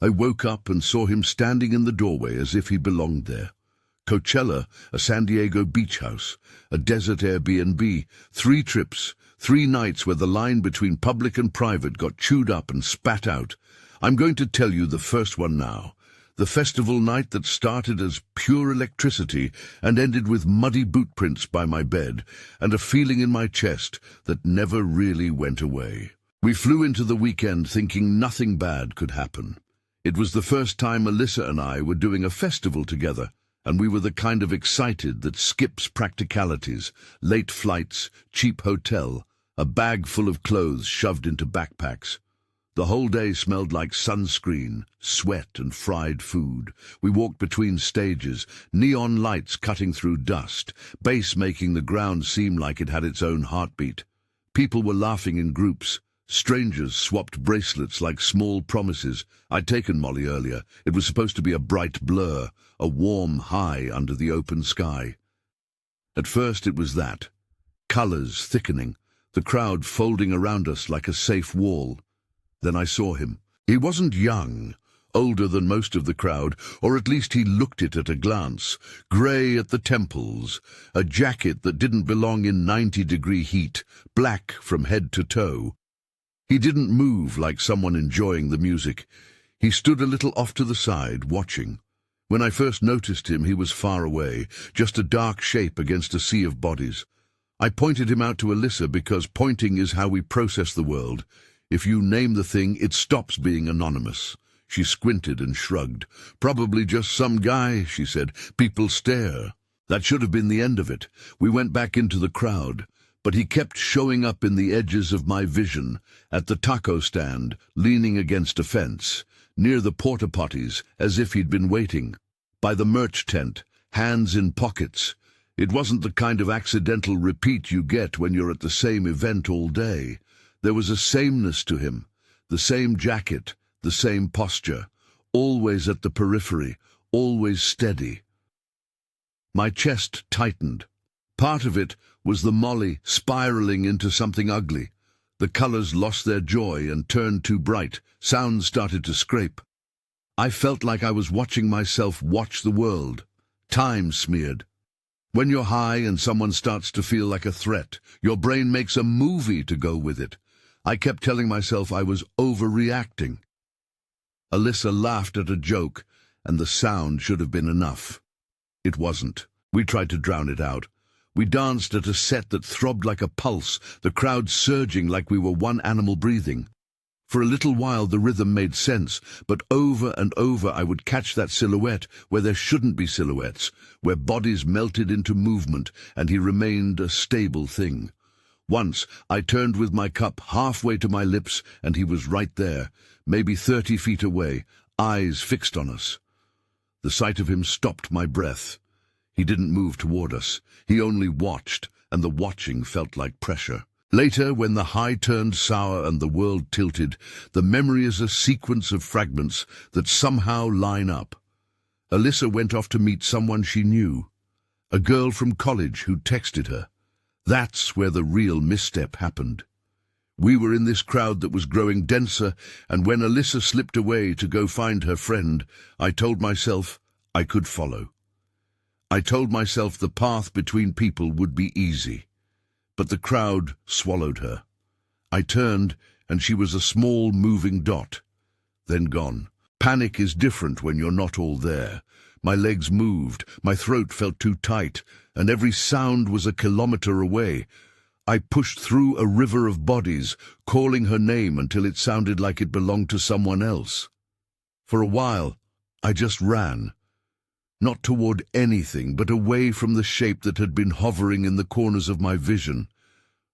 I woke up and saw him standing in the doorway as if he belonged there. Coachella, a San Diego beach house, a desert Airbnb, 3 trips, 3 nights where the line between public and private got chewed up and spat out. I'm going to tell you the first one now. The festival night that started as pure electricity and ended with muddy bootprints by my bed and a feeling in my chest that never really went away. We flew into the weekend thinking nothing bad could happen. It was the first time Alyssa and I were doing a festival together, and we were the kind of excited that skips practicalities, late flights, cheap hotel, a bag full of clothes shoved into backpacks. The whole day smelled like sunscreen, sweat and fried food. We walked between stages, neon lights cutting through dust, bass making the ground seem like it had its own heartbeat. People were laughing in groups. Strangers swapped bracelets like small promises. I'd taken Molly earlier. It was supposed to be a bright blur, a warm high under the open sky. At first it was that. Colors thickening, the crowd folding around us like a safe wall. Then I saw him. He wasn't young, older than most of the crowd, or at least he looked it at a glance. Grey at the temples, a jacket that didn't belong in 90-degree heat, black from head to toe. He didn't move like someone enjoying the music. He stood a little off to the side, watching. When I first noticed him, he was far away, just a dark shape against a sea of bodies. I pointed him out to Alyssa because pointing is how we process the world. If you name the thing, it stops being anonymous. She squinted and shrugged. Probably just some guy, she said. People stare. That should have been the end of it. We went back into the crowd. But he kept showing up in the edges of my vision, at the taco stand, leaning against a fence, near the porta potties, as if he'd been waiting, by the merch tent, hands in pockets. It wasn't the kind of accidental repeat you get when you're at the same event all day. There was a sameness to him, the same jacket, the same posture, always at the periphery, always steady. My chest tightened. Part of it was the Molly spiraling into something ugly. The colors lost their joy and turned too bright. Sounds started to scrape. I felt like I was watching myself watch the world. Time smeared. When you're high and someone starts to feel like a threat, your brain makes a movie to go with it. I kept telling myself I was overreacting. Alyssa laughed at a joke, and the sound should have been enough. It wasn't. We tried to drown it out. We danced at a set that throbbed like a pulse, the crowd surging like we were one animal breathing. For a little while the rhythm made sense, but over and over I would catch that silhouette where there shouldn't be silhouettes, where bodies melted into movement and he remained a stable thing. Once I turned with my cup halfway to my lips and he was right there, maybe 30 feet away, eyes fixed on us. The sight of him stopped my breath. He didn't move toward us. He only watched, and the watching felt like pressure. Later, when the high turned sour and the world tilted, the memory is a sequence of fragments that somehow line up. Alyssa went off to meet someone she knew, a girl from college who texted her. That's where the real misstep happened. We were in this crowd that was growing denser, and when Alyssa slipped away to go find her friend, I told myself I could follow. I told myself the path between people would be easy. But the crowd swallowed her. I turned, and she was a small moving dot, then gone. Panic is different when you're not all there. My legs moved, my throat felt too tight, and every sound was a kilometer away. I pushed through a river of bodies, calling her name until it sounded like it belonged to someone else. For a while, I just ran. Not toward anything, but away from the shape that had been hovering in the corners of my vision.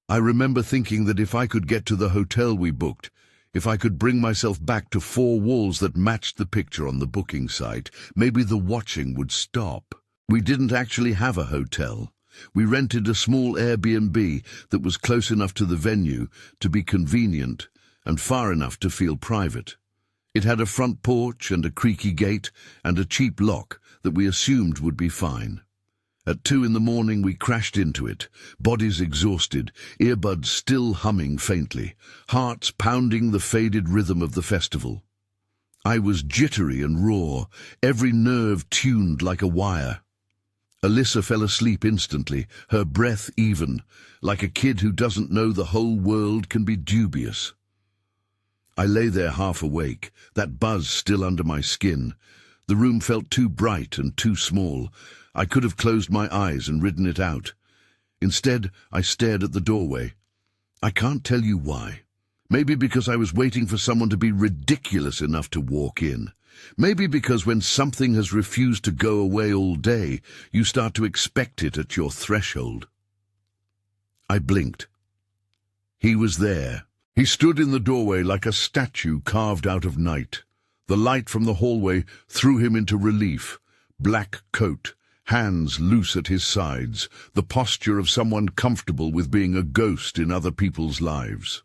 I remember thinking that if I could get to the hotel we booked, if I could bring myself back to 4 walls that matched the picture on the booking site, maybe the watching would stop. We didn't actually have a hotel. We rented a small Airbnb that was close enough to the venue to be convenient and far enough to feel private. It had a front porch and a creaky gate and a cheap lock that we assumed would be fine. At 2 a.m, we crashed into it, bodies exhausted, earbuds still humming faintly, hearts pounding the faded rhythm of the festival. I was jittery and raw, every nerve tuned like a wire. Alyssa fell asleep instantly, her breath even, like a kid who doesn't know the whole world can be dubious. I lay there half awake, that buzz still under my skin. The room felt too bright and too small. I could have closed my eyes and ridden it out. Instead, I stared at the doorway. I can't tell you why. Maybe because I was waiting for someone to be ridiculous enough to walk in. Maybe because when something has refused to go away all day, you start to expect it at your threshold. I blinked. He was there. He stood in the doorway like a statue carved out of night. The light from the hallway threw him into relief. Black coat, hands loose at his sides, the posture of someone comfortable with being a ghost in other people's lives.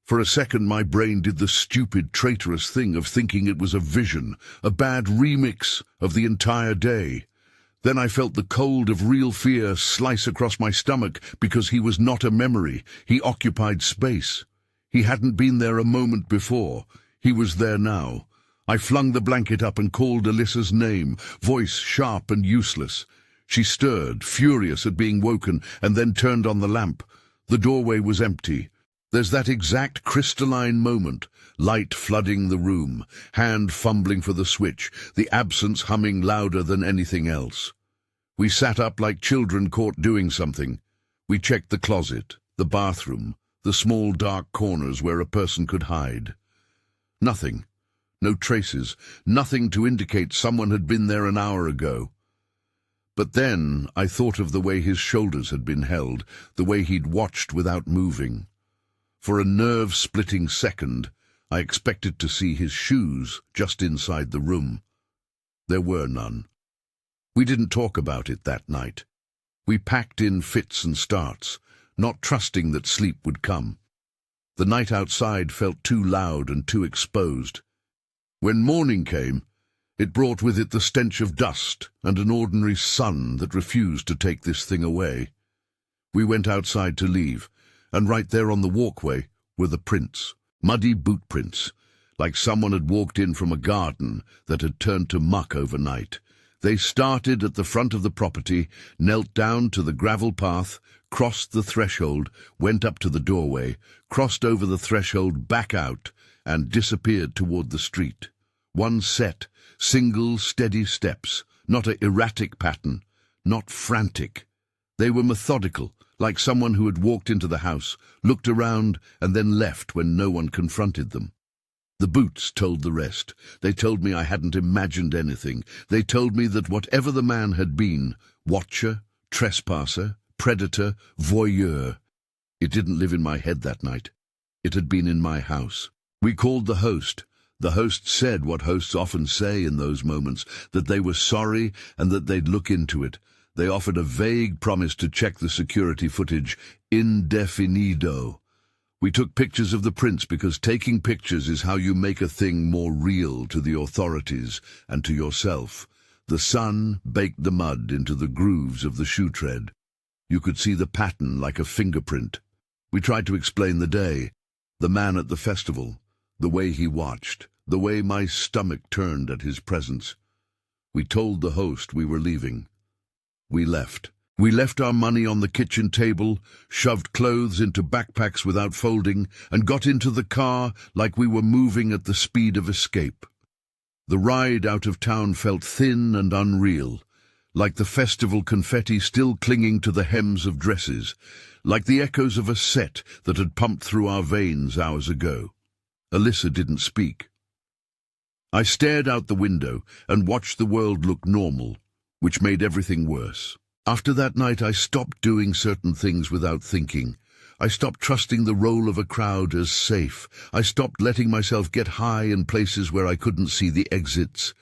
For a second my brain did the stupid, traitorous thing of thinking it was a vision, a bad remix of the entire day. Then I felt the cold of real fear slice across my stomach because he was not a memory. He occupied space. He hadn't been there a moment before. He was there now. I flung the blanket up and called Alyssa's name, voice sharp and useless. She stirred, furious at being woken, and then turned on the lamp. The doorway was empty. There's that exact crystalline moment, light flooding the room, hand fumbling for the switch, the absence humming louder than anything else. We sat up like children caught doing something. We checked the closet, the bathroom, the small dark corners where a person could hide. Nothing. No traces, nothing to indicate someone had been there an hour ago. But then I thought of the way his shoulders had been held, the way he'd watched without moving. For a nerve-splitting second, I expected to see his shoes just inside the room. There were none. We didn't talk about it that night. We packed in fits and starts, not trusting that sleep would come. The night outside felt too loud and too exposed. When morning came, it brought with it the stench of dust and an ordinary sun that refused to take this thing away. We went outside to leave, and right there on the walkway were the prints, muddy boot prints, like someone had walked in from a garden that had turned to muck overnight. They started at the front of the property, knelt down to the gravel path, crossed the threshold, went up to the doorway, crossed over the threshold back out, and disappeared toward the street. One set, single, steady steps, not an erratic pattern, not frantic. They were methodical, like someone who had walked into the house, looked around, and then left when no one confronted them. The boots told the rest. They told me I hadn't imagined anything. They told me that whatever the man had been, watcher, trespasser, predator, voyeur, it didn't live in my head that night. It had been in my house. We called the host. The host said what hosts often say in those moments, that they were sorry and that they'd look into it. They offered a vague promise to check the security footage, indefinido. We took pictures of the prints because taking pictures is how you make a thing more real to the authorities and to yourself. The sun baked the mud into the grooves of the shoe tread. You could see the pattern like a fingerprint. We tried to explain the day, the man at the festival, the way he watched, the way my stomach turned at his presence. We told the host we were leaving. We left. We left our money on the kitchen table, shoved clothes into backpacks without folding, and got into the car like we were moving at the speed of escape. The ride out of town felt thin and unreal, like the festival confetti still clinging to the hems of dresses, like the echoes of a set that had pumped through our veins hours ago. Alyssa didn't speak. I stared out the window and watched the world look normal, which made everything worse. After that night, I stopped doing certain things without thinking. I stopped trusting the role of a crowd as safe. I stopped letting myself get high in places where I couldn't see the exits.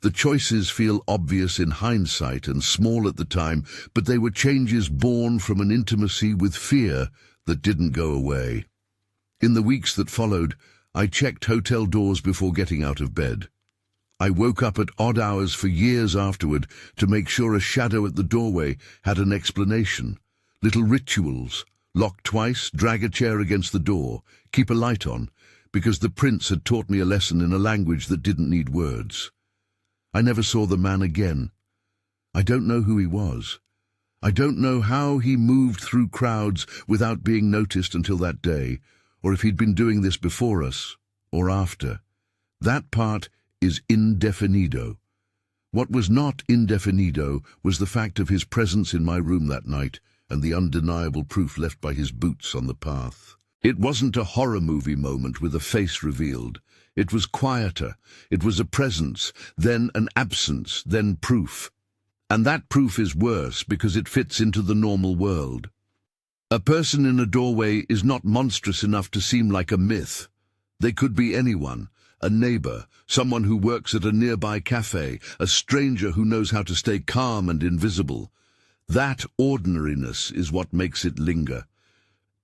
The choices feel obvious in hindsight and small at the time, but they were changes born from an intimacy with fear that didn't go away. In the weeks that followed, I checked hotel doors before getting out of bed. I woke up at odd hours for years afterward to make sure a shadow at the doorway had an explanation. Little rituals. Lock twice, drag a chair against the door, keep a light on. because the prince had taught me a lesson in a language that didn't need words. I never saw the man again. I don't know who he was. I don't know how he moved through crowds without being noticed until that day, or if he'd been doing this before us, or after. That part is indefinido. What was not indefinido was the fact of his presence in my room that night and the undeniable proof left by his boots on the path. It wasn't a horror movie moment with a face revealed. It was quieter. It was a presence, then an absence, then proof. And that proof is worse because it fits into the normal world. A person in a doorway is not monstrous enough to seem like a myth. They could be anyone, a neighbor, someone who works at a nearby cafe, a stranger who knows how to stay calm and invisible. That ordinariness is what makes it linger.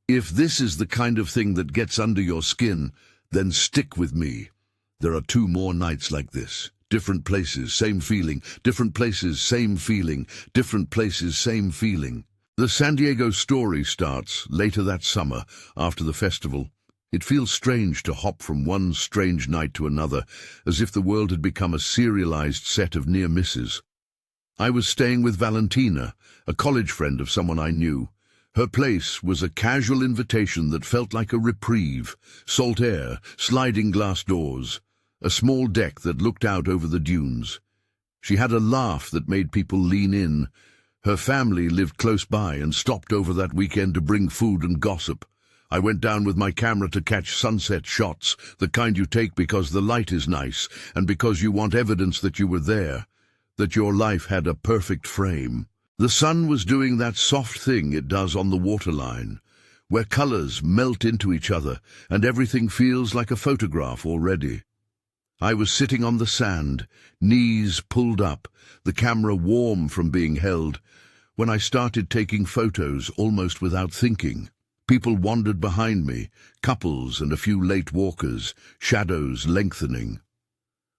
If this is the kind of thing that gets under your skin, then stick with me. There are 2 more nights like this. Different places, same feeling. Different places, same feeling. Different places, same feeling. The San Diego story starts later that summer, after the festival. It feels strange to hop from one strange night to another, as if the world had become a serialized set of near misses. I was staying with Valentina, a college friend of someone I knew. Her place was a casual invitation that felt like a reprieve. Salt air, sliding glass doors, a small deck that looked out over the dunes. She had a laugh that made people lean in. Her family lived close by and stopped over that weekend to bring food and gossip. I went down with my camera to catch sunset shots, the kind you take because the light is nice and because you want evidence that you were there, that your life had a perfect frame. The sun was doing that soft thing it does on the waterline, where colors melt into each other and everything feels like a photograph already. I was sitting on the sand, knees pulled up, the camera warm from being held, when I started taking photos almost without thinking. People wandered behind me, couples and a few late walkers, shadows lengthening.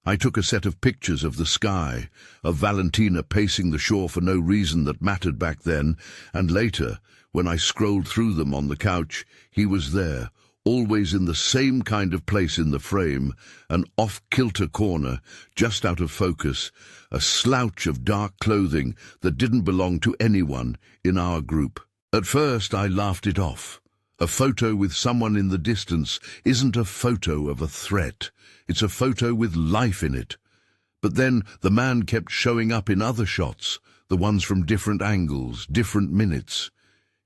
I took a set of pictures of the sky, of Valentina pacing the shore for no reason that mattered back then, and later, when I scrolled through them on the couch, he was there, always in the same kind of place in the frame, an off-kilter corner, just out of focus, a slouch of dark clothing that didn't belong to anyone in our group. At first I laughed it off. A photo with someone in the distance isn't a photo of a threat. It's a photo with life in it. But then the man kept showing up in other shots, the ones from different angles, different minutes.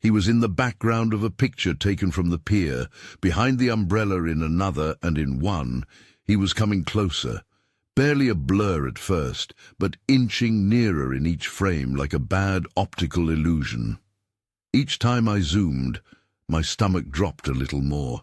He was in the background of a picture taken from the pier, behind the umbrella in another, and in one, he was coming closer. Barely a blur at first, but inching nearer in each frame like a bad optical illusion. Each time I zoomed, my stomach dropped a little more.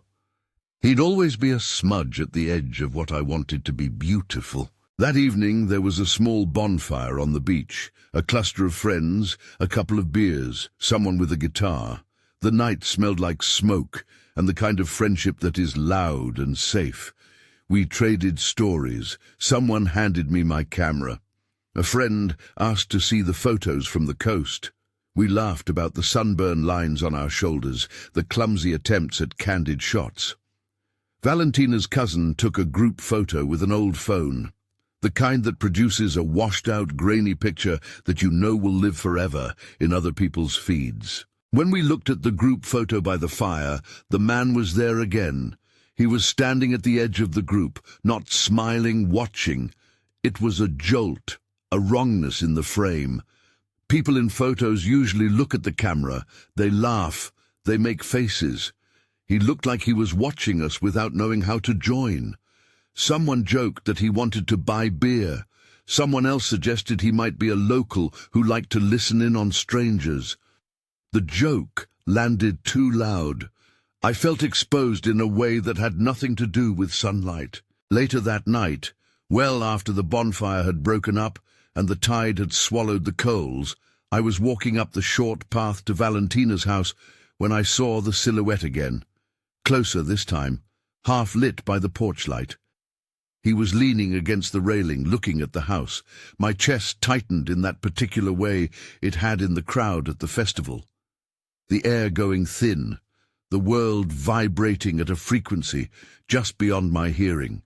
He'd always be a smudge at the edge of what I wanted to be beautiful. That evening there was a small bonfire on the beach, a cluster of friends, a couple of beers, someone with a guitar. The night smelled like smoke and the kind of friendship that is loud and safe. We traded stories. Someone handed me my camera. A friend asked to see the photos from the coast. We laughed about the sunburn lines on our shoulders, the clumsy attempts at candid shots. Valentina's cousin took a group photo with an old phone, the kind that produces a washed-out, grainy picture that you know will live forever in other people's feeds. When we looked at the group photo by the fire, the man was there again. He was standing at the edge of the group, not smiling, watching. It was a jolt, a wrongness in the frame. People in photos usually look at the camera, they laugh, they make faces. He looked like he was watching us without knowing how to join. Someone joked that he wanted to buy beer. Someone else suggested he might be a local who liked to listen in on strangers. The joke landed too loud. I felt exposed in a way that had nothing to do with sunlight. Later that night, well after the bonfire had broken up and the tide had swallowed the coals, I was walking up the short path to Valentina's house when I saw the silhouette again. Closer this time, half lit by the porch light. He was leaning against the railing, looking at the house. My chest tightened in that particular way it had in the crowd at the festival. The air going thin, the world vibrating at a frequency just beyond my hearing.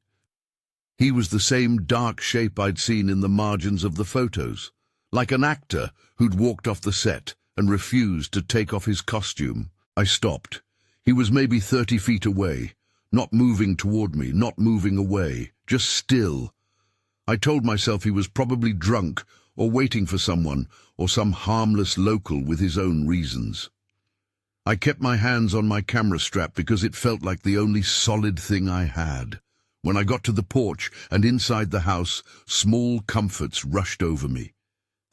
He was the same dark shape I'd seen in the margins of the photos, like an actor who'd walked off the set and refused to take off his costume. I stopped. He was maybe 30 feet away, not moving toward me, not moving away, just still. I told myself he was probably drunk or waiting for someone or some harmless local with his own reasons. I kept my hands on my camera strap because it felt like the only solid thing I had. When I got to the porch and inside the house, small comforts rushed over me.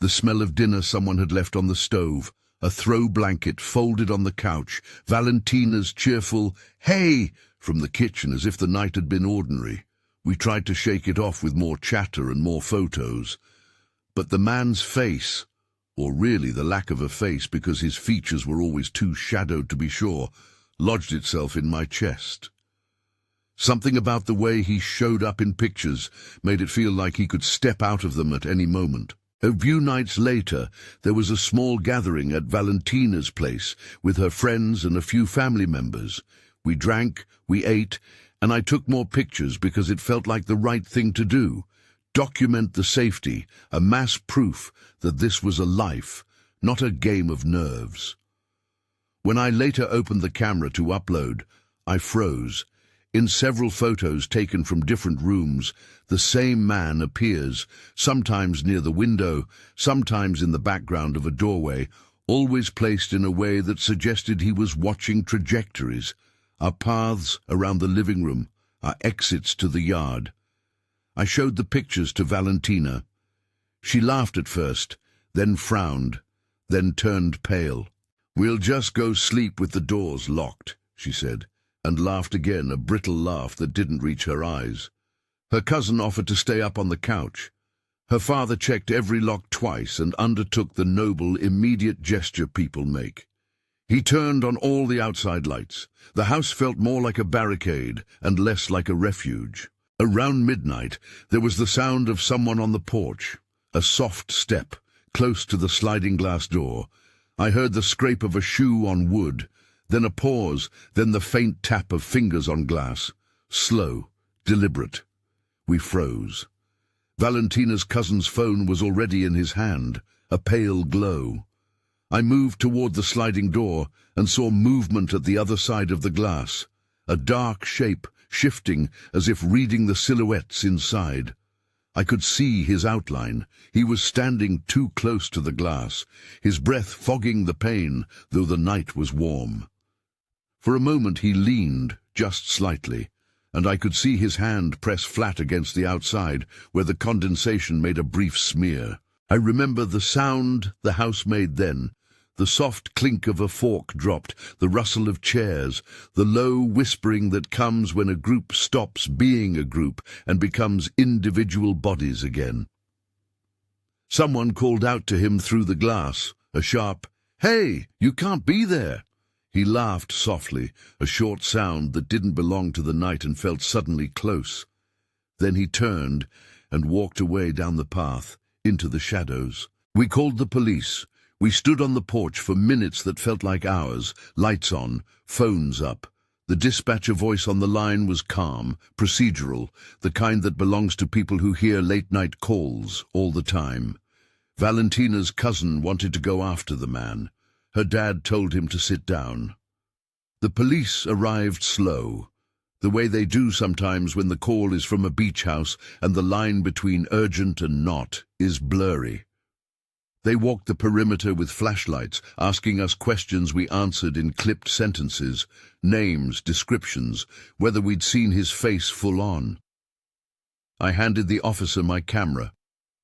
The smell of dinner someone had left on the stove, a throw blanket folded on the couch, Valentina's cheerful "Hey!" from the kitchen as if the night had been ordinary. We tried to shake it off with more chatter and more photos. But the man's face, or really the lack of a face because his features were always too shadowed to be sure, lodged itself in my chest. Something about the way he showed up in pictures made it feel like he could step out of them at any moment. A few nights later, there was a small gathering at Valentina's place with her friends and a few family members. We drank, we ate, and I took more pictures because it felt like the right thing to do. Document the safety, a mass proof that this was a life, not a game of nerves. When I later opened the camera to upload, I froze. In several photos taken from different rooms, the same man appears, sometimes near the window, sometimes in the background of a doorway, always placed in a way that suggested he was watching trajectories, our paths around the living room, our exits to the yard. I showed the pictures to Valentina. She laughed at first, then frowned, then turned pale. "We'll just go sleep with the doors locked," she said, and laughed again, a brittle laugh that didn't reach her eyes. Her cousin offered to stay up on the couch. Her father checked every lock twice and undertook the noble, immediate gesture people make. He turned on all the outside lights. The house felt more like a barricade and less like a refuge. Around midnight, there was the sound of someone on the porch, a soft step, close to the sliding glass door. I heard the scrape of a shoe on wood, then a pause, then the faint tap of fingers on glass. Slow, deliberate. We froze. Valentina's cousin's phone was already in his hand, a pale glow. I moved toward the sliding door and saw movement at the other side of the glass, a dark shape shifting as if reading the silhouettes inside. I could see his outline. He was standing too close to the glass, his breath fogging the pane, though the night was warm. For a moment he leaned, just slightly, and I could see his hand press flat against the outside, where the condensation made a brief smear. I remember the sound the house made then, the soft clink of a fork dropped, the rustle of chairs, the low whispering that comes when a group stops being a group and becomes individual bodies again. Someone called out to him through the glass, a sharp, "Hey, you can't be there!" He laughed softly, a short sound that didn't belong to the night and felt suddenly close. Then he turned and walked away down the path, into the shadows. We called the police. We stood on the porch for minutes that felt like hours, lights on, phones up. The dispatcher voice on the line was calm, procedural, the kind that belongs to people who hear late-night calls all the time. Valentina's cousin wanted to go after the man. Her dad told him to sit down. The police arrived slow, the way they do sometimes when the call is from a beach house and the line between urgent and not is blurry. They walked the perimeter with flashlights, asking us questions we answered in clipped sentences, names, descriptions, whether we'd seen his face full on. I handed the officer my camera.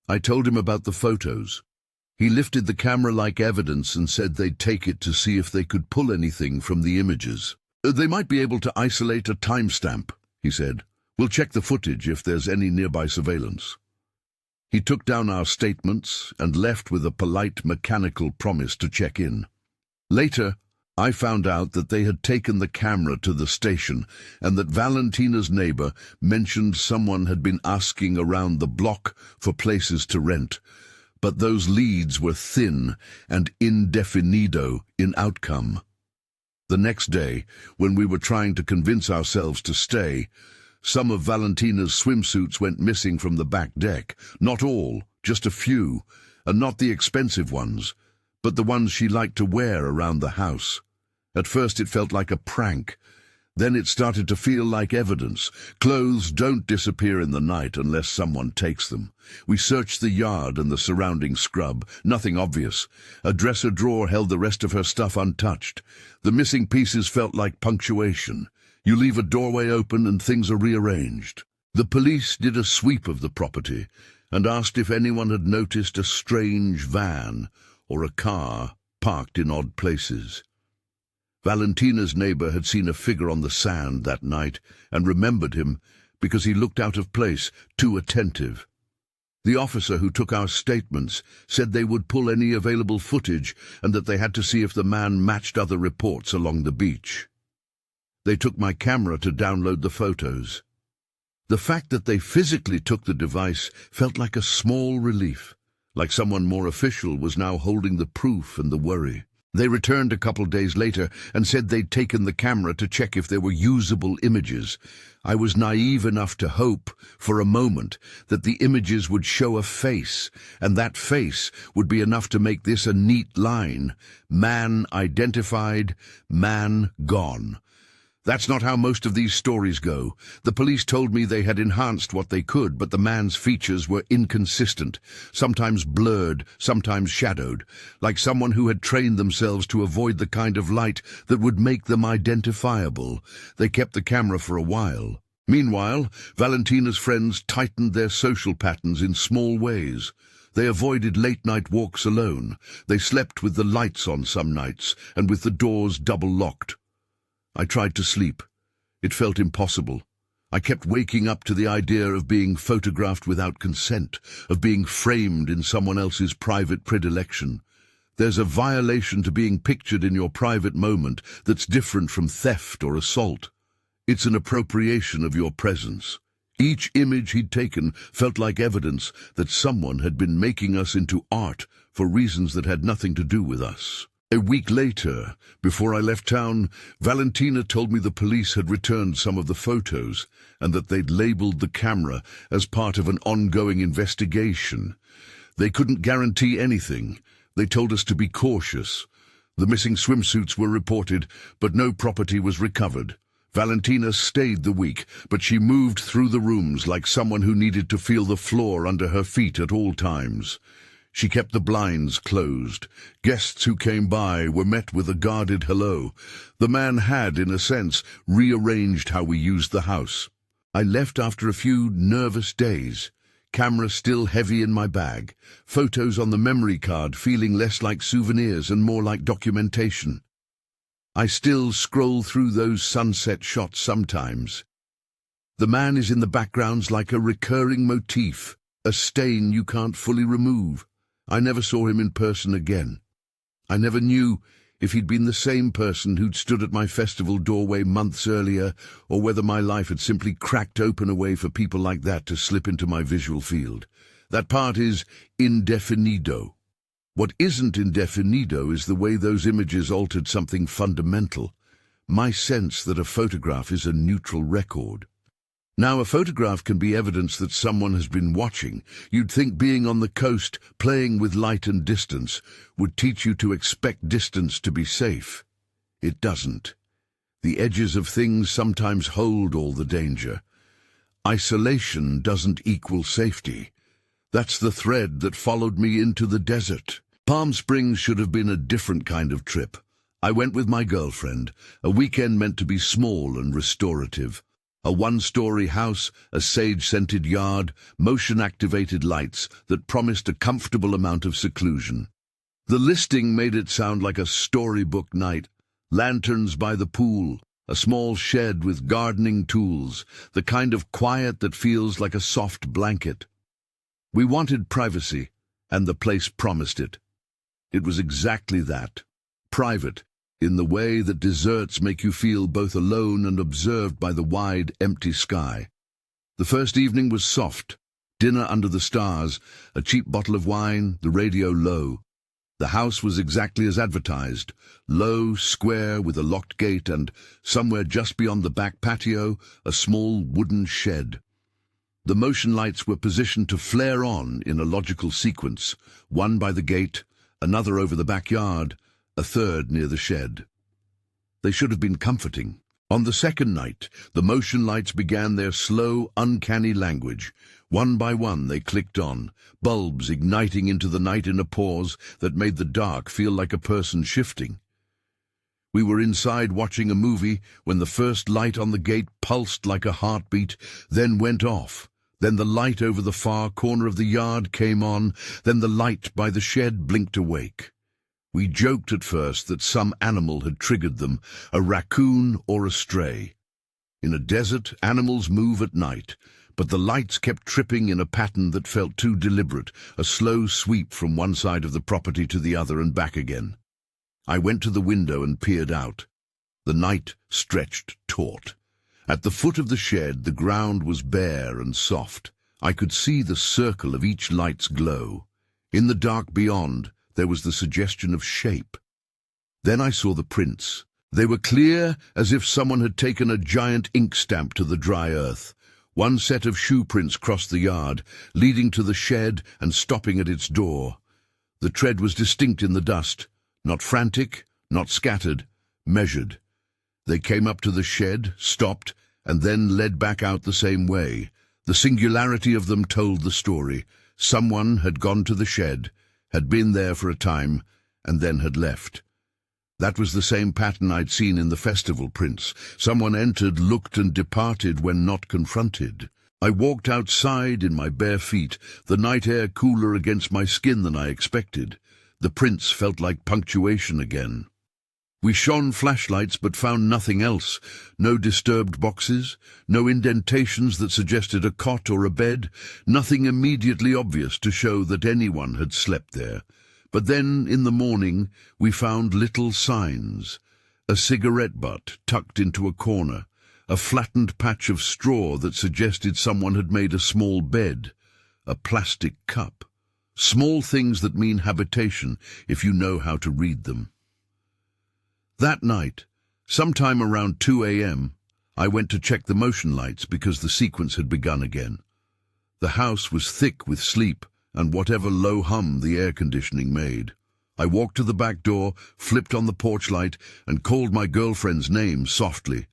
I told him about the photos. He lifted the camera like evidence and said they'd take it to see if they could pull anything from the images. "They might be able to isolate a timestamp," he said. "We'll check the footage if there's any nearby surveillance." He took down our statements and left with a polite, mechanical promise to check in. Later, I found out that they had taken the camera to the station and that Valentina's neighbor mentioned someone had been asking around the block for places to rent, but those leads were thin and indefinido in outcome. The next day, when we were trying to convince ourselves to stay, some of Valentina's swimsuits went missing from the back deck. Not all, just a few, and not the expensive ones, but the ones she liked to wear around the house. At first it felt like a prank. Then it started to feel like evidence. Clothes don't disappear in the night unless someone takes them. We searched the yard and the surrounding scrub. Nothing obvious. A dresser drawer held the rest of her stuff untouched. The missing pieces felt like punctuation. You leave a doorway open and things are rearranged. The police did a sweep of the property and asked if anyone had noticed a strange van or a car parked in odd places. Valentina's neighbor had seen a figure on the sand that night and remembered him because he looked out of place, too attentive. The officer who took our statements said they would pull any available footage and that they had to see if the man matched other reports along the beach. They took my camera to download the photos. The fact that they physically took the device felt like a small relief, like someone more official was now holding the proof and the worry. They returned a couple days later and said they'd taken the camera to check if there were usable images. I was naive enough to hope, for a moment, that the images would show a face, and that face would be enough to make this a neat line. Man identified, man gone. That's not how most of these stories go. The police told me they had enhanced what they could, but the man's features were inconsistent, sometimes blurred, sometimes shadowed, like someone who had trained themselves to avoid the kind of light that would make them identifiable. They kept the camera for a while. Meanwhile, Valentina's friends tightened their social patterns in small ways. They avoided late-night walks alone. They slept with the lights on some nights, and with the doors double-locked. I tried to sleep. It felt impossible. I kept waking up to the idea of being photographed without consent, of being framed in someone else's private predilection. There's a violation to being pictured in your private moment that's different from theft or assault. It's an appropriation of your presence. Each image he'd taken felt like evidence that someone had been making us into art for reasons that had nothing to do with us. A week later, before I left town, Valentina told me the police had returned some of the photos and that they'd labeled the camera as part of an ongoing investigation. They couldn't guarantee anything. They told us to be cautious. The missing swimsuits were reported, but no property was recovered. Valentina stayed the week, but she moved through the rooms like someone who needed to feel the floor under her feet at all times. She kept the blinds closed. Guests who came by were met with a guarded hello. The man had, in a sense, rearranged how we used the house. I left after a few nervous days, camera still heavy in my bag, photos on the memory card feeling less like souvenirs and more like documentation. I still scroll through those sunset shots sometimes. The man is in the backgrounds like a recurring motif, a stain you can't fully remove. I never saw him in person again. I never knew if he'd been the same person who'd stood at my festival doorway months earlier, or whether my life had simply cracked open a way for people like that to slip into my visual field. That part is indefinido. What isn't indefinido is the way those images altered something fundamental, my sense that a photograph is a neutral record. Now, a photograph can be evidence that someone has been watching. You'd think being on the coast, playing with light and distance, would teach you to expect distance to be safe. It doesn't. The edges of things sometimes hold all the danger. Isolation doesn't equal safety. That's the thread that followed me into the desert. Palm Springs should have been a different kind of trip. I went with my girlfriend, a weekend meant to be small and restorative. A one-story house, a sage-scented yard, motion-activated lights that promised a comfortable amount of seclusion. The listing made it sound like a storybook night. Lanterns by the pool, a small shed with gardening tools, the kind of quiet that feels like a soft blanket. We wanted privacy, and the place promised it. It was exactly that. Private, in the way that deserts make you feel both alone and observed by the wide, empty sky. The first evening was soft, dinner under the stars, a cheap bottle of wine, the radio low. The house was exactly as advertised, low, square, with a locked gate and, somewhere just beyond the back patio, a small wooden shed. The motion lights were positioned to flare on in a logical sequence, one by the gate, another over the backyard, a third near the shed. They should have been comforting. On the second night, the motion lights began their slow, uncanny language. One by one they clicked on, bulbs igniting into the night in a pause that made the dark feel like a person shifting. We were inside watching a movie when the first light on the gate pulsed like a heartbeat, then went off. Then the light over the far corner of the yard came on, then the light by the shed blinked awake. We joked at first that some animal had triggered them, a raccoon or a stray. In a desert, animals move at night, but the lights kept tripping in a pattern that felt too deliberate, a slow sweep from one side of the property to the other and back again. I went to the window and peered out. The night stretched taut. At the foot of the shed, the ground was bare and soft. I could see the circle of each light's glow. In the dark beyond, there was the suggestion of shape. Then I saw the prints. They were clear, as if someone had taken a giant ink stamp to the dry earth. One set of shoe prints crossed the yard, leading to the shed and stopping at its door. The tread was distinct in the dust, not frantic, not scattered, measured. They came up to the shed, stopped, and then led back out the same way. The singularity of them told the story. Someone had gone to the shed, had been there for a time, and then had left. That was the same pattern I'd seen in the festival prints. Someone entered, looked, and departed when not confronted. I walked outside in my bare feet, the night air cooler against my skin than I expected. The prints felt like punctuation again. We shone flashlights but found nothing else. No disturbed boxes, no indentations that suggested a cot or a bed, nothing immediately obvious to show that anyone had slept there. But then, in the morning, we found little signs. A cigarette butt tucked into a corner, a flattened patch of straw that suggested someone had made a small bed, a plastic cup. Small things that mean habitation if you know how to read them. That night, sometime around 2 a.m., I went to check the motion lights because the sequence had begun again. The house was thick with sleep and whatever low hum the air conditioning made. I walked to the back door, flipped on the porch light, and called my girlfriend's name softly.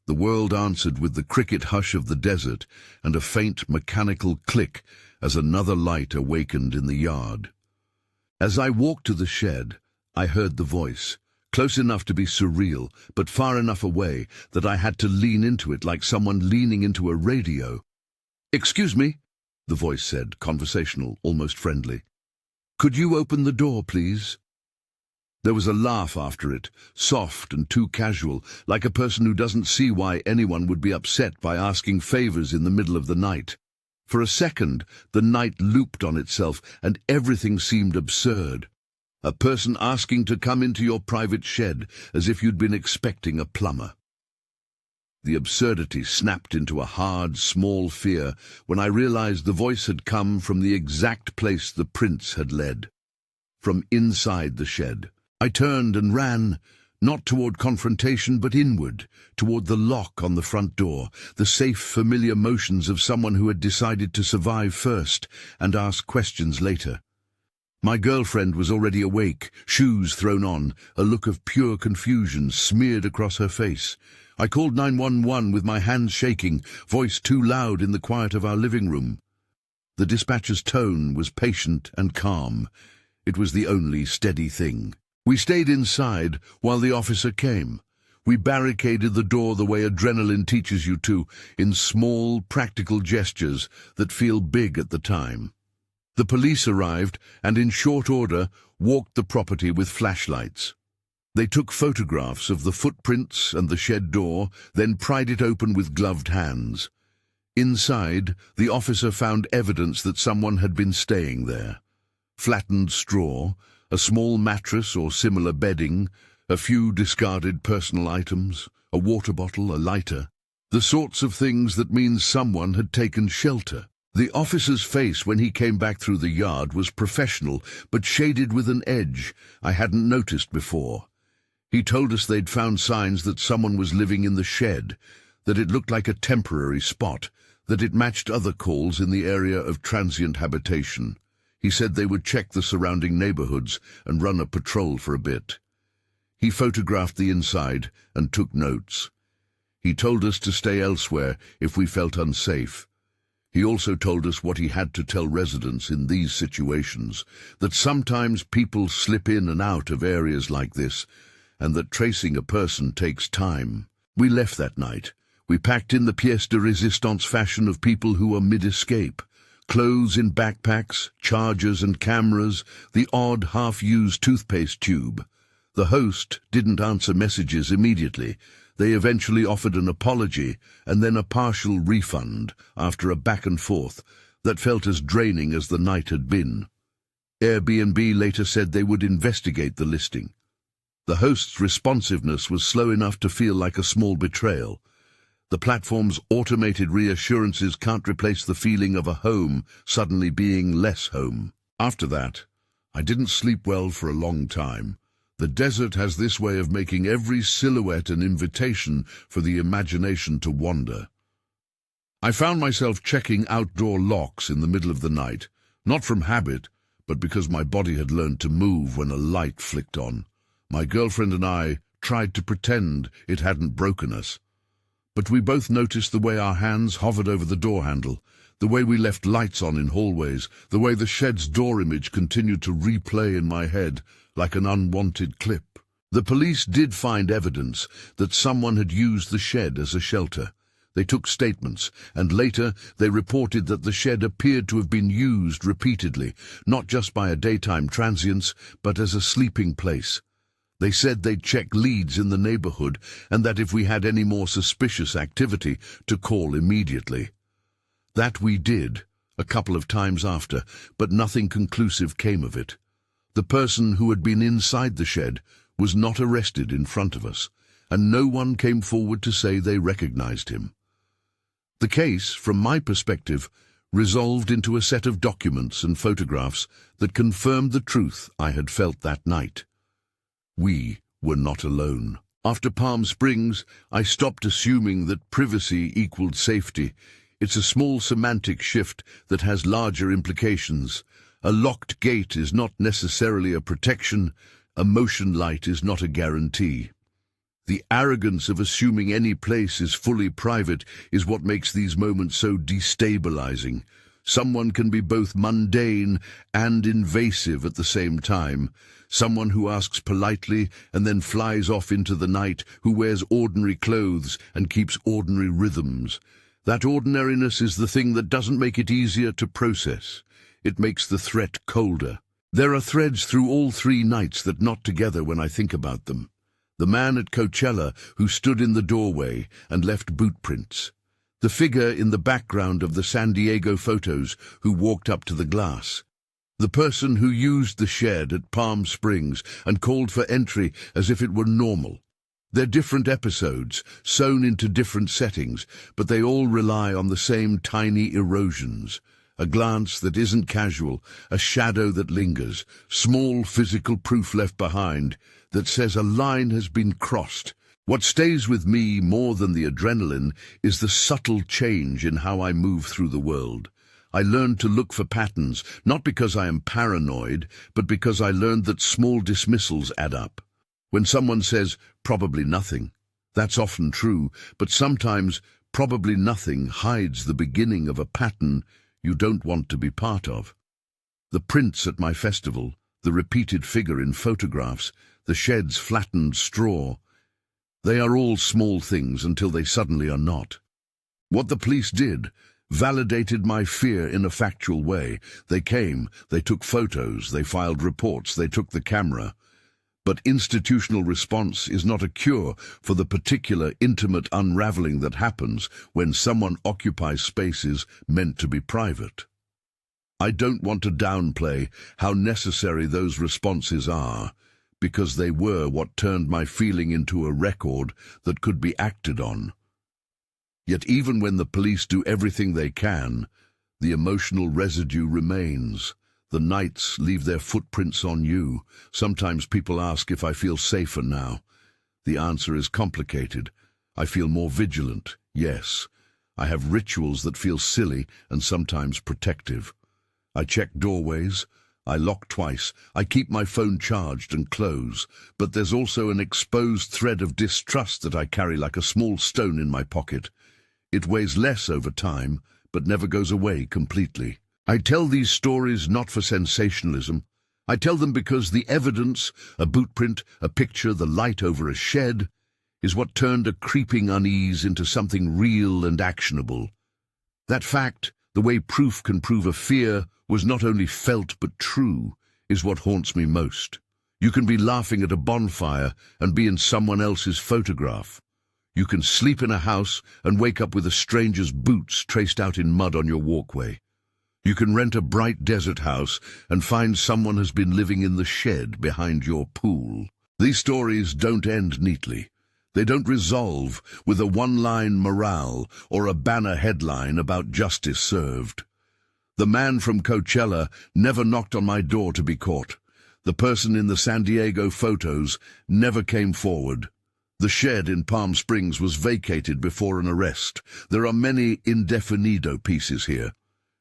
The world answered with the cricket hush of the desert and a faint mechanical click as another light awakened in the yard. As I walked to the shed, I heard the voice. Close enough to be surreal, but far enough away that I had to lean into it like someone leaning into a radio. "Excuse me," the voice said, conversational, almost friendly. "Could you open the door, please?" There was a laugh after it, soft and too casual, like a person who doesn't see why anyone would be upset by asking favors in the middle of the night. For a second, the night looped on itself, and everything seemed absurd. A person asking to come into your private shed as if you'd been expecting a plumber. The absurdity snapped into a hard, small fear when I realized the voice had come from the exact place the prints had led. From inside the shed. I turned and ran, not toward confrontation but inward, toward the lock on the front door, the safe, familiar motions of someone who had decided to survive first and ask questions later. My girlfriend was already awake, shoes thrown on, a look of pure confusion smeared across her face. I called 911 with my hands shaking, voice too loud in the quiet of our living room. The dispatcher's tone was patient and calm. It was the only steady thing. We stayed inside while the officer came. We barricaded the door the way adrenaline teaches you to, in small, practical gestures that feel big at the time. The police arrived and, in short order, walked the property with flashlights. They took photographs of the footprints and the shed door, then pried it open with gloved hands. Inside, the officer found evidence that someone had been staying there. Flattened straw, a small mattress or similar bedding, a few discarded personal items, a water bottle, a lighter, the sorts of things that mean someone had taken shelter. The officer's face when he came back through the yard was professional, but shaded with an edge I hadn't noticed before. He told us they'd found signs that someone was living in the shed, that it looked like a temporary spot, that it matched other calls in the area of transient habitation. He said they would check the surrounding neighborhoods and run a patrol for a bit. He photographed the inside and took notes. He told us to stay elsewhere if we felt unsafe. He also told us what he had to tell residents in these situations, that sometimes people slip in and out of areas like this, and that tracing a person takes time. We left that night. We packed in the pièce de résistance fashion of people who are mid-escape. Clothes in backpacks, chargers and cameras, the odd half-used toothpaste tube. The host didn't answer messages immediately. They eventually offered an apology and then a partial refund after a back and forth that felt as draining as the night had been. Airbnb later said they would investigate the listing. The host's responsiveness was slow enough to feel like a small betrayal. The platform's automated reassurances can't replace the feeling of a home suddenly being less home. After that, I didn't sleep well for a long time. The desert has this way of making every silhouette an invitation for the imagination to wander. I found myself checking outdoor locks in the middle of the night, not from habit, but because my body had learned to move when a light flicked on. My girlfriend and I tried to pretend it hadn't broken us. But we both noticed the way our hands hovered over the door handle, the way we left lights on in hallways, the way the shed's door image continued to replay in my head like an unwanted clip. The police did find evidence that someone had used the shed as a shelter. They took statements, and later they reported that the shed appeared to have been used repeatedly, not just by a daytime transients, but as a sleeping place. They said they'd check leads in the neighborhood and that if we had any more suspicious activity, to call immediately. That we did, a couple of times after, but nothing conclusive came of it. The person who had been inside the shed was not arrested in front of us, and no one came forward to say they recognized him. The case, from my perspective, resolved into a set of documents and photographs that confirmed the truth I had felt that night. We were not alone. After Palm Springs, I stopped assuming that privacy equaled safety. It's a small semantic shift that has larger implications. A locked gate is not necessarily a protection. A motion light is not a guarantee. The arrogance of assuming any place is fully private is what makes these moments so destabilizing. Someone can be both mundane and invasive at the same time. Someone who asks politely and then flies off into the night, who wears ordinary clothes and keeps ordinary rhythms. That ordinariness is the thing that doesn't make it easier to process. It makes the threat colder. There are threads through all 3 nights that knot together when I think about them. The man at Coachella who stood in the doorway and left bootprints. The figure in the background of the San Diego photos who walked up to the glass. The person who used the shed at Palm Springs and called for entry as if it were normal. They're different episodes, sewn into different settings, but they all rely on the same tiny erosions. A glance that isn't casual, a shadow that lingers, small physical proof left behind that says a line has been crossed. What stays with me more than the adrenaline is the subtle change in how I move through the world. I learned to look for patterns, not because I am paranoid, but because I learned that small dismissals add up. When someone says, probably nothing, that's often true, but sometimes probably nothing hides the beginning of a pattern you don't want to be part of. The prints at my festival, the repeated figure in photographs, the shed's flattened straw, they are all small things until they suddenly are not. What the police did validated my fear in a factual way. They came, they took photos, they filed reports, they took the camera. But institutional response is not a cure for the particular intimate unraveling that happens when someone occupies spaces meant to be private. I don't want to downplay how necessary those responses are, because they were what turned my feeling into a record that could be acted on. Yet even when the police do everything they can, The emotional residue remains. The nights leave their footprints on you. Sometimes people ask if I feel safer now. The answer is complicated. I feel more vigilant, yes. I have rituals that feel silly and sometimes protective. I check doorways. I lock twice. I keep my phone charged and close. But there's also an exposed thread of distrust that I carry like a small stone in my pocket. It weighs less over time, but never goes away completely. I tell these stories not for sensationalism. I tell them because the evidence, a bootprint, a picture, the light over a shed, is what turned a creeping unease into something real and actionable. That fact, the way proof can prove a fear, was not only felt but true, is what haunts me most. You can be laughing at a bonfire and be in someone else's photograph. You can sleep in a house and wake up with a stranger's boots traced out in mud on your walkway. You can rent a bright desert house and find someone has been living in the shed behind your pool. These stories don't end neatly. They don't resolve with a one-line morale or a banner headline about justice served. The man from Coachella never knocked on my door to be caught. The person in the San Diego photos never came forward. The shed in Palm Springs was vacated before an arrest. There are many indefinido pieces here.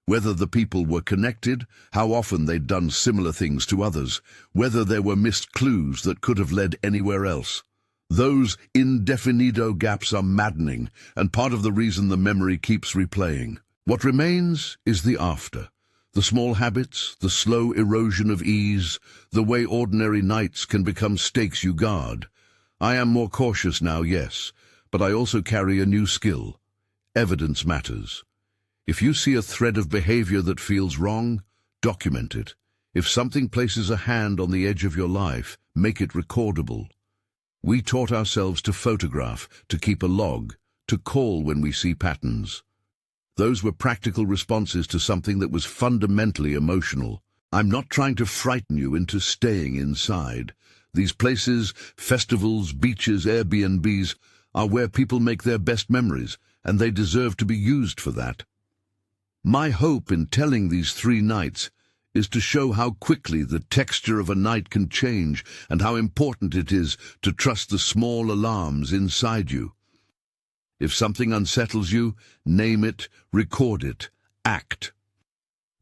Whether the people were connected, how often they'd done similar things to others, whether there were missed clues that could have led anywhere else. Those indefinido gaps are maddening, and part of the reason the memory keeps replaying. What remains is the after. The small habits, the slow erosion of ease, the way ordinary nights can become stakes you guard. I am more cautious now, yes, but I also carry a new skill. Evidence matters. If you see a thread of behavior that feels wrong, document it. If something places a hand on the edge of your life, make it recordable. We taught ourselves to photograph, to keep a log, to call when we see patterns. Those were practical responses to something that was fundamentally emotional. I'm not trying to frighten you into staying inside. These places, festivals, beaches, Airbnbs, are where people make their best memories, and they deserve to be used for that. My hope in telling these 3 nights is to show how quickly the texture of a night can change and how important it is to trust the small alarms inside you. If something unsettles you, name it, record it, act.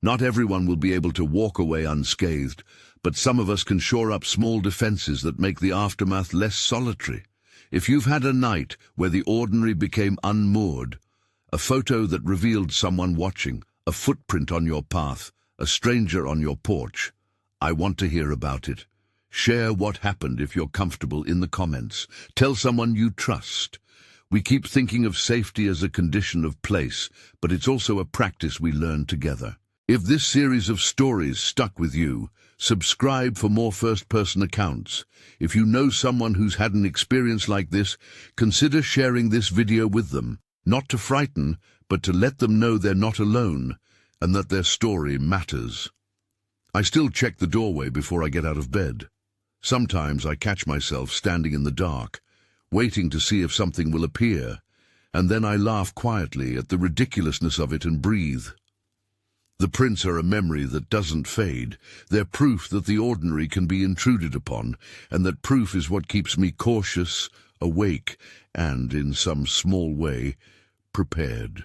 Not everyone will be able to walk away unscathed, but some of us can shore up small defenses that make the aftermath less solitary. If you've had a night where the ordinary became unmoored, a photo that revealed someone watching, a footprint on your path, a stranger on your porch, I want to hear about it. Share what happened if you're comfortable in the comments. Tell someone you trust. We keep thinking of safety as a condition of place, but it's also a practice we learn together. If this series of stories stuck with you, subscribe for more first-person accounts. If you know someone who's had an experience like this, consider sharing this video with them. Not to frighten, but to let them know they're not alone, and that their story matters. I still check the doorway before I get out of bed. Sometimes I catch myself standing in the dark, waiting to see if something will appear, and then I laugh quietly at the ridiculousness of it and breathe. The prints are a memory that doesn't fade. They're proof that the ordinary can be intruded upon, and that proof is what keeps me cautious, awake, and, in some small way, prepared.